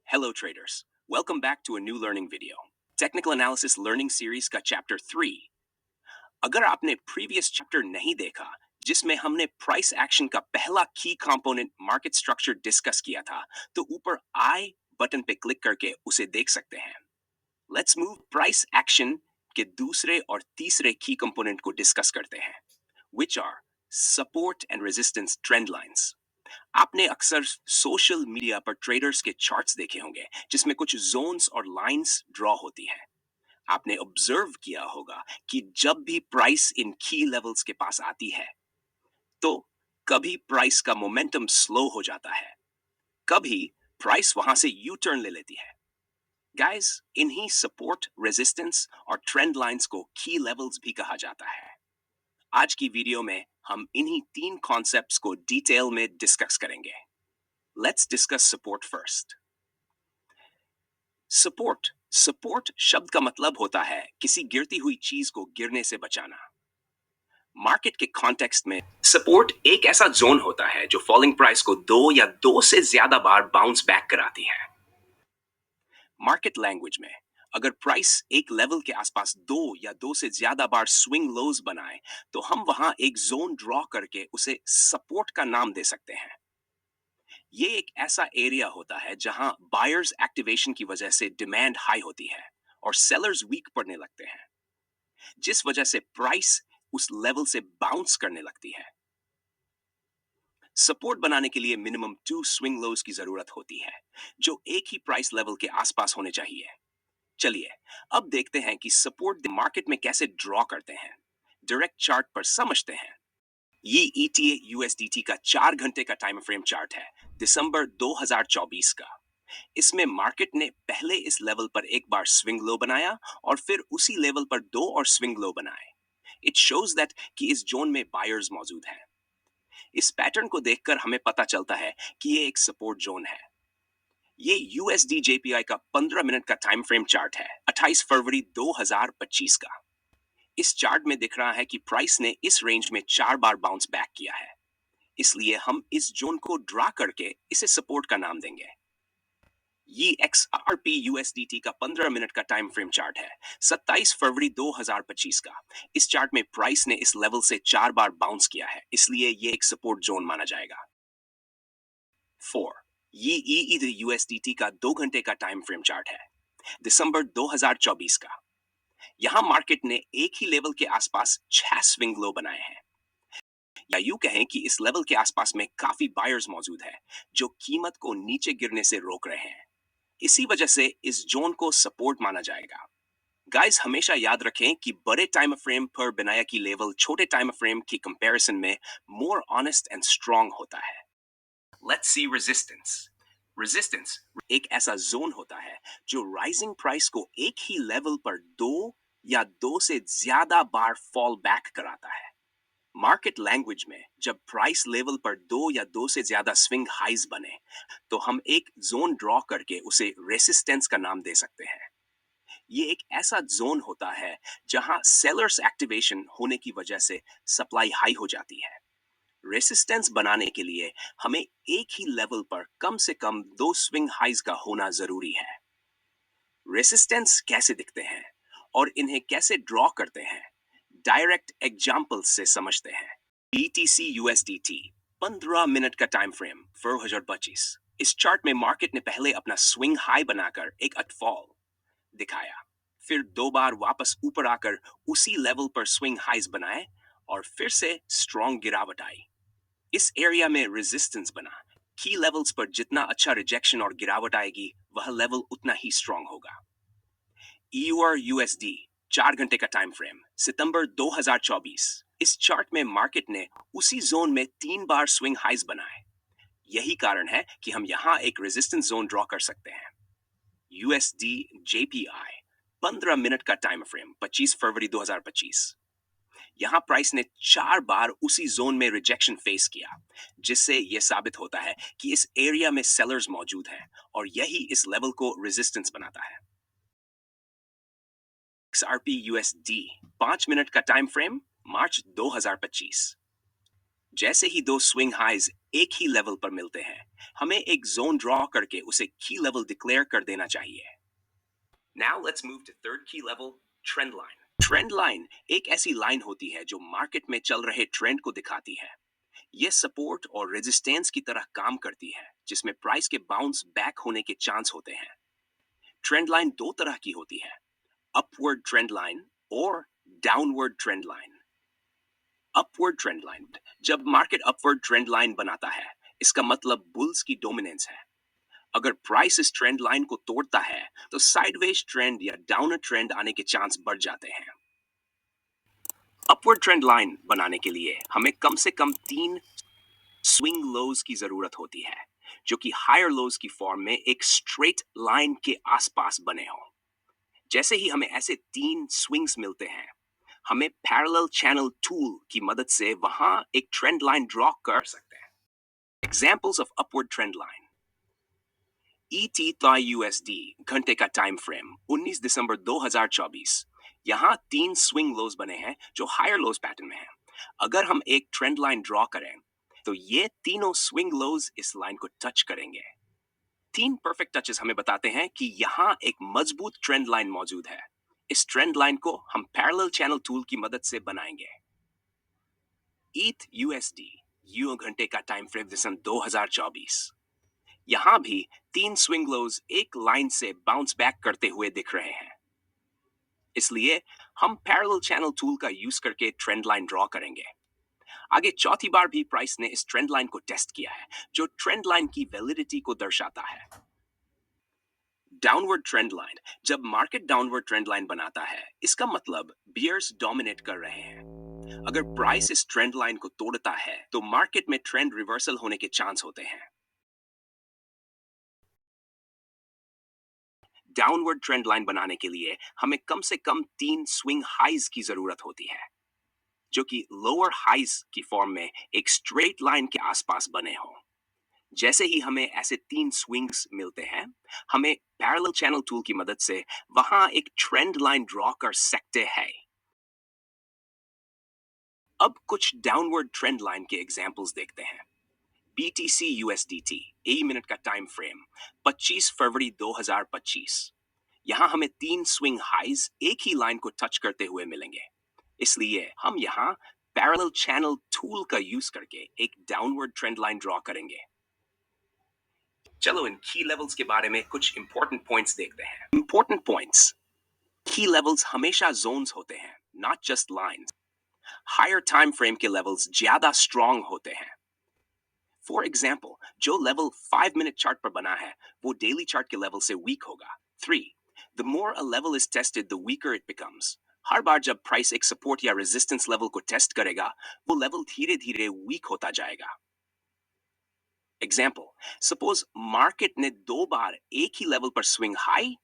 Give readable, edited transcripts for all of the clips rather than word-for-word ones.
Hello traders, welcome back to a new learning video. Technical analysis learning series का chapter 3। अगर आपने previous chapter नहीं देखा जिसमें हमने प्राइस एक्शन का पहला की कंपोनेंट मार्केट स्ट्रक्चर डिस्कस किया था, तो ऊपर आई बटन पे क्लिक करके उसे देख सकते हैं। लेट्स मूव प्राइस एक्शन के दूसरे और तीसरे की कंपोनेंट को डिस्कस करते हैं, which are support and resistance trend lines. आपने अक्सर सोशल मीडिया पर ट्रेडर्स के चार्ट्स देखे होंगे जिसमें कुछ जोन्स और लाइंस ड्रॉ होती हैं। आपने ऑब्जर्व किया होगा कि जब भी प्राइस इन की लेवल्स के पास आती है तो कभी प्राइस का मोमेंटम स्लो हो जाता है, कभी प्राइस वहां से यू टर्न ले लेती है। गाइस, इन्हीं सपोर्ट, रेजिस्टेंस और ट्रेंड लाइंस को की लेवल्स भी कहा जाता है। आज की वीडियो में हम इन्हीं तीन कॉन्सेप्ट्स को डिटेल में डिस्कस करेंगे। Let's discuss support first. Support support शब्द का मतलब होता है किसी गिरती हुई चीज को गिरने से बचाना। मार्केट के कॉन्टेक्स्ट में सपोर्ट एक ऐसा जोन होता है जो फॉलिंग प्राइस को दो या दो से ज्यादा बार बाउंस बैक कराती है। मार्केट लैंग्वेज में अगर प्राइस एक लेवल के आसपास दो या दो से ज्यादा बार स्विंग लोज बनाए तो हम वहां एक जोन ड्रॉ करके उसे सपोर्ट का नाम दे सकते हैं। ये एक ऐसा एरिया होता है जहां बायर्स एक्टिवेशन की वजह से डिमांड हाई होती है और सेलर्स वीक पड़ने लगते हैं, जिस वजह से प्राइस उस लेवल से बाउंस करने लगती है। सपोर्ट बनाने के लिए मिनिमम 2 स्विंग लोज की जरूरत होती है जो एक ही प्राइस लेवल के आसपास होने चाहिए। चलिए अब देखते हैं कि सपोर्ट मार्केट में कैसे ड्रॉ करते हैं। डायरेक्ट चार्ट पर समझते हैं। ये ईटीए यूएसडीटी का 4 घंटे का टाइम फ्रेम चार्ट है, दिसंबर 2024 का। इसमें मार्केट ने पहले इस लेवल पर एक बार स्विंग लो बनाया और फिर उसी लेवल पर दो और स्विंग लो बनाए। इट शोज दैट कि इस जोन में बायर्स मौजूद हैं। इस पैटर्न को देखकर हमें पता चलता है कि ये एक सपोर्ट जोन है। ये यूएसडी जेपीआई का 15 मिनट का टाइम फ्रेम चार्ट है, 28 फरवरी 2025 का। इस चार्ट में दिख रहा है कि प्राइस ने इस रेंज में 4 बार बाउंस बैक किया है, इसलिए हम इस जोन को ड्रा करके इसे सपोर्ट का नाम देंगे। ये XRP USDT का 15 मिनट का टाइम फ्रेम चार्ट है, 27 फरवरी 2025 का। इस चार्ट में प्राइस ने इस लेवल से 4 बार बाउंस किया है, इसलिए ये एक सपोर्ट जोन माना जाएगा। 4 ये USDT का 2 घंटे का टाइम फ्रेम चार्ट है, दिसंबर 2024 का। यहां मार्केट ने एक ही लेवल के आसपास 6 स्विंग लो बनाए हैं, या यूं कहें कि इस लेवल के आसपास में काफी बायर्स मौजूद है जो कीमत को नीचे गिरने से रोक रहे हैं। इसी वजह से इस जोन को सपोर्ट माना जाएगा। गाइस, हमेशा याद रखें कि बड़े टाइम फ्रेम पर बनाया की लेवल छोटे टाइम फ्रेम की कंपैरिजन में मोर ऑनेस्ट एंड स्ट्रांग होता है। Let's see resistance. रेजिस्टेंस एक ऐसा जोन होता है जो राइजिंग प्राइस को एक ही लेवल पर दो या दो से ज्यादा बार फॉल बैक कराता है। मार्केट लैंग्वेज में जब प्राइस लेवल पर दो या दो से ज्यादा स्विंग हाइज बने तो हम एक जोन ड्रॉ करके उसे रेसिस्टेंस का नाम दे सकते हैं। ये एक ऐसा जोन होता है जहां सेलर्स एक्टिवेशन होने की वजह से सप्लाई हाई हो जाती है। रेसिस्टेंस बनाने के लिए हमें एक ही लेवल पर कम से कम दो स्विंग हाइज का होना जरूरी है। रेसिस्टेंस कैसे दिखते हैं और इन्हें कैसे ड्रॉ करते हैं, डायरेक्ट एग्जाम्पल से समझते हैं। BTC USDT 15 मिनट का टाइम फ्रेम 2025। इस चार्ट में मार्केट ने पहले अपना स्विंग हाई बनाकर एक अटफॉल दिखाया, फिर 2 बार वापस ऊपर आकर उसी लेवल पर स्विंग हाइज बनाए और फिर से स्ट्रॉन्ग गिरावट आई। इस एरिया में रेजिस्टेंस बना। की लेवल्स पर जितना अच्छा रिजेक्शन और गिरावट आएगी वह लेवल उतना ही स्ट्रॉन्ग होगा। EUR USD 4 घंटे का टाइम फ्रेम, सितंबर 2024। इस चार्ट में मार्केट ने उसी जोन में 3 बार स्विंग हाइज बनाए। यही कारण है कि हम यहां एक रेजिस्टेंस जोन ड्रॉ कर सकते हैं। USD JPI 15 मिनट का टाइम फ्रेम, 25 फरवरी 2025। यहां प्राइस ने 4 बार उसी जोन में रिजेक्शन फेस किया, जिससे यह साबित होता है कि इस एरिया में सेलर्स मौजूद हैं और यही इस लेवल को रेजिस्टेंस बनाता है। XRP USD 5 मिनट का टाइम फ्रेम, मार्च 2025। जैसे ही दो स्विंग हाइज एक ही लेवल पर मिलते हैं, हमें एक जोन ड्रॉ करके उसे की लेवल डिक्लेयर कर देना चाहिए। Now let's move to third की level, trend line. Trend line एक ऐसी लाइन होती है जो मार्केट में चल रहे ट्रेंड को दिखाती है। यह सपोर्ट और रेजिस्टेंस की तरह काम करती है, जिसमें प्राइस के बाउंस बैक होने के चांस होते हैं। ट्रेंड लाइन दो तरह की होती है, अपवर्ड ट्रेंड लाइन और downward trend line. Upward trend line, जब मार्केट अपवर्ड ट्रेंड लाइन बनाता है, इसका मतलब बुल्स की डोमिनेंस है। अगर प्राइस इस ट्रेंड लाइन को तोड़ता है, तो साइडवेज ट्रेंड या डाउनर ट्रेंड आने के चांस बढ़ जाते हैं। अपवर्ड ट्रेंड लाइन बनाने के लिए हमें कम से कम 3 स्विंग लोज की जरूरत होती है, जो कि हायर लोज की फॉर्म में एक स्ट्रेट लाइन के आसपास बने हों। जैसे ही हमें ऐसे 3 स्विंग्स मिलते हैं, हमें पैरेलल चैनल टूल की मदद से वहां एक ट्रेंड लाइन ड्रॉ कर सकते हैं। Examples of upward trend line. ET USD घंटे का टाइम फ्रेम 19 दिसंबर 2024। यहाँ 3 स्विंग लोज बने हैं जो हायर लोज पैटर्न में हैं। अगर हम एक ट्रेंड लाइन ड्रॉ करें, तो ये तीनों स्विंग लोज इस लाइन को टच करेंगे। 3 परफेक्ट टचेस हमें बताते हैं कि यहाँ एक मजबूत ट्रेंड लाइन मौजूद है। इस ट्रेंड लाइन को हम पैरेलल चैनल टूल की मदद से बनाएंगे। ईथ यूएसडी यूओ घंटे का टाइम फ्रेम दिसंबर 2024। यहां भी 3 स्विंग लोज एक लाइन से बाउंस बैक करते हुए दिख रहे हैं। इसलिए हम पैरेलल चैनल टूल का यूज करके ट्रेंड लाइन ड्रॉ करेंगे। आगे चौथी बार भी प्राइस ने इस ट्रेंड लाइन को टेस्ट किया है, जो ट्रेंड लाइन की वैलिडिटी को दर्शाता है। डाउनवर्ड ट्रेंड लाइन, जब मार्केट डाउनवर्ड ट्रेंड लाइन बनाता है, इसका मतलब बियर्स डोमिनेट कर रहे हैं। अगर प्राइस इस ट्रेंड लाइन को तोड़ता है, तो मार्केट में ट्रेंड रिवर्सल होने के चांस होते हैं। डाउनवर्ड ट्रेंड लाइन बनाने के लिए हमें कम से कम 3 स्विंग हाइज की जरूरत होती है, जो कि लोअर हाइज की फॉर्म में एक स्ट्रेट लाइन के आसपास बने हों। जैसे ही हमें ऐसे 3 स्विंग्स मिलते हैं, हमें पैरेलल चैनल टूल की मदद से वहां एक ट्रेंड लाइन ड्रॉ कर सकते हैं। अब कुछ डाउनवर्ड ट्रेंड लाइन के एग्जांपल्स देखते हैं। BTC USDT 1 मिनट का टाइम फ्रेम 25 फरवरी 2025। यहाँ हमें 3 स्विंग हाइज एक ही लाइन को टच करते हुए मिलेंगे। इसलिए हम यहाँ पैरेलल चैनल टूल का यूज करके एक डाउनवर्ड ट्रेंड लाइन ड्रॉ करेंगे। चलो इन की लेवल्स के बारे में कुछ इंपॉर्टेंट पॉइंट्स देखते हैं। Important points. की लेवल्स हमेशा जोन्स होते हैं, not just lines. Higher time frame के लेवल्स ज्यादा स्ट्रांग होते हैं। फॉर एग्जाम्पल, जो लेवल 5 मिनट चार्ट पर बना है, वो डेली चार्ट के लेवल से वीक होगा। 3. The more a level is tested, the weaker it becomes. हर बार जब प्राइस एक सपोर्ट या रेजिस्टेंस लेवल को टेस्ट करेगा, वो लेवल धीरे धीरे वीक होता जाएगा। एग्जाम्पल, सपोज मार्केट ने 2 बार एक ही लेवल पर स्विंग हाई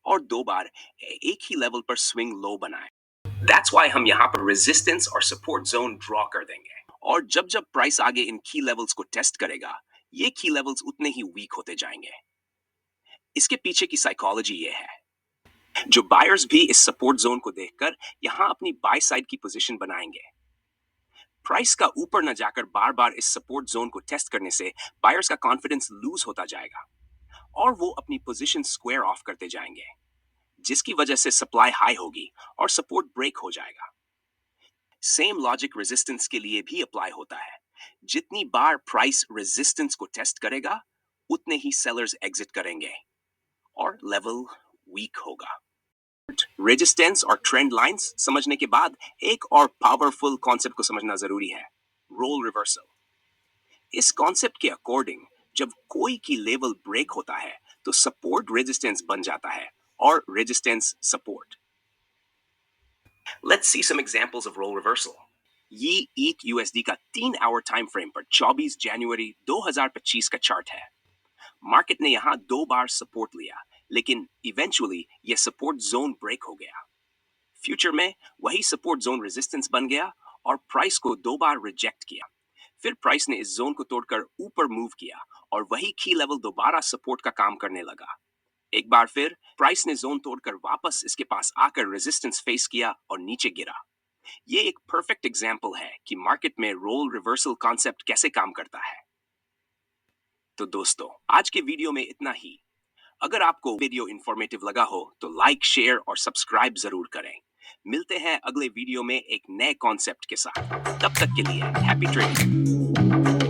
और 2 बार एक ही लेवल पर स्विंग लो बनाए। दैट्स व्हाई हम यहाँ पर रेजिस्टेंस और सपोर्ट जोन ड्रॉ कर देंगे। और जब जब प्राइस आगे इन की लेवल्स को टेस्ट करेगा, ये की लेवल्स उतने ही वीक होते जाएंगे। इसके पीछे की साइकोलॉजी ये है, जो बायर्स भी इस सपोर्ट जोन को देखकर यहां अपनी बाय साइड की पोजीशन बनाएंगे। प्राइस का ऊपर न जाकर बार बार इस सपोर्ट जोन को टेस्ट करने से बायर्स का कॉन्फिडेंस लूज होता जाएगा और वो अपनी पोजीशन स्क्वायर ऑफ करते जाएंगे, जिसकी वजह से सप्लाई हाई होगी और सपोर्ट ब्रेक हो जाएगा। सेम लॉजिक रेजिस्टेंस के लिए भी अप्लाई होता है। जितनी बार प्राइस रेजिस्टेंस को टेस्ट करेगा, उतने ही सेलर्स एग्जिट करेंगे और लेवल वीक होगा। रेजिस्टेंस और ट्रेंड लाइंस समझने के बाद एक और पावरफुल कॉन्सेप्ट को समझना जरूरी है, रोल रिवर्सल। इस कॉन्सेप्ट के अकॉर्डिंग जब कोई की लेवल ब्रेक होता है, तो सपोर्ट रेजिस्टेंस बन जाता है और resistance support. Let's see some examples of role reversal. ये एक यूएसडी का 3 आवर टाइम फ्रेम पर 24 जनवरी 2025 का चार्ट है। मार्केट ने यहां 2 बार सपोर्ट लिया, लेकिन इवेंचुअली यह सपोर्ट जोन ब्रेक हो गया। फ्यूचर में वही सपोर्ट जोन रेजिस्टेंस बन गया और प्राइस को 2 बार रिजेक्ट किया। फिर प्राइस ने इस जोन को तोड़कर ऊपर मूव किया और वही की लेवल दोबारा सपोर्ट का काम करने लगा। एक बार फिर प्राइस ने जोन तोड़कर वापस इसके पास आकर रेजिस्टेंस फेस किया और नीचे गिरा। ये एक परफेक्ट एग्जाम्पल है कि मार्केट में रोल रिवर्सल कॉन्सेप्ट कैसे काम करता है। तो दोस्तों, आज के वीडियो में इतना ही। अगर आपको वीडियो इंफॉर्मेटिव लगा हो तो लाइक, शेयर और सब्सक्राइब जरूर करें। मिलते हैं अगले वीडियो में एक नए कॉन्सेप्ट के साथ। तब तक के लिए हैप्पी ट्रेडिंग।